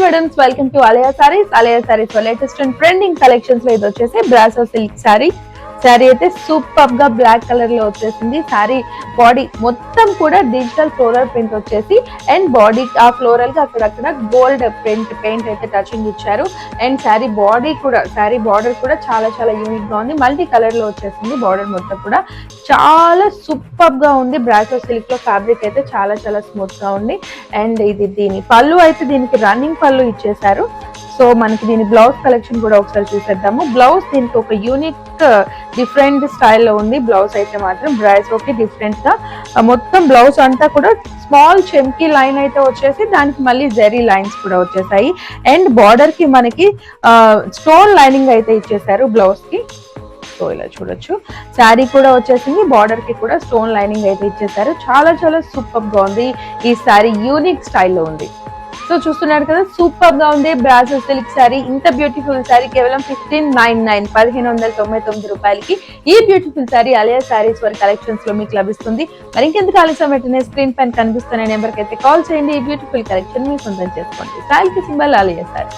Madams, welcome to Alaya Sarees. Alaya Sarees latest and trending collections లో ఇది వచ్చేసి బ్రాసో సిల్క్ సారీ. శారీ అయితే సూపర్ గా బ్లాక్ కలర్ లో వచ్చేసింది. శారీ బాడీ మొత్తం కూడా డిజిటల్ ఫ్లోరల్ ప్రింట్ వచ్చేసి అండ్ బాడీ ఆ ఫ్లోరల్ గా అక్కడక్కడ గోల్డ్ పెయింట్ అయితే టచింగ్ ఇచ్చారు. అండ్ శారీ బాడీ కూడా శారీ బార్డర్ కూడా చాలా చాలా యూనిక్ గా ఉంది. మల్టీ కలర్ లో వచ్చేసింది. బార్డర్ మొత్తం కూడా చాలా సూపర్ గా ఉంది. బ్రాసో సిల్క్ లో ఫ్యాబ్రిక్ అయితే చాలా చాలా స్మూత్ గా ఉంది. అండ్ ఇది దీని పళ్ళు అయితే దీనికి రన్నింగ్ పళ్ళు ఇచ్చేసారు. సో మనకి దీని బ్లౌజ్ కలెక్షన్ కూడా ఒకసారి చూసేద్దాము. బ్లౌజ్ దీనికి ఒక యూనిక్ డిఫరెంట్ స్టైల్లో ఉంది. బ్లౌజ్ అయితే మాత్రం బ్రాసోకి డిఫరెంట్ గా మొత్తం బ్లౌజ్ అంతా కూడా స్మాల్ చెంకీ లైన్ అయితే వచ్చేసి దానికి మళ్ళీ జెరీ లైన్స్ కూడా వచ్చేసాయి. అండ్ బార్డర్ కి మనకి స్టోన్ లైనింగ్ అయితే ఇచ్చేసారు బ్లౌజ్ కి. సో ఇలా చూడొచ్చు. శారీ కూడా వచ్చేసింది. బార్డర్ కి కూడా స్టోన్ లైనింగ్ అయితే ఇచ్చేసారు. చాలా చాలా సూపర్ గా ఉంది. ఈ శారీ యూనిక్ స్టైల్లో ఉంది. సో చూస్తున్నారు కదా, సూపర్ గా ఉంది బ్రాసో సిల్క్ శారీ. ఇంత బ్యూటిఫుల్ శారీ కేవలం 1599 రూపాయలకి ఈ బ్యూటిఫుల్ శారీ అలయా సారీస్ వారి కలెక్షన్స్ లో మీకు లభిస్తుంది. మరి ఇంకెందుకు ఆలస్యం వెంటనే స్క్రీన్ పైన కనిపిస్తున్న నెంబర్ కి అయితే కాల్ చేయండి. ఈ బ్యూటిఫుల్ కలెక్షన్ మీ సొంతం చేసుకోండి. స్టైల్ కి సింబల్ అలయా సారీ.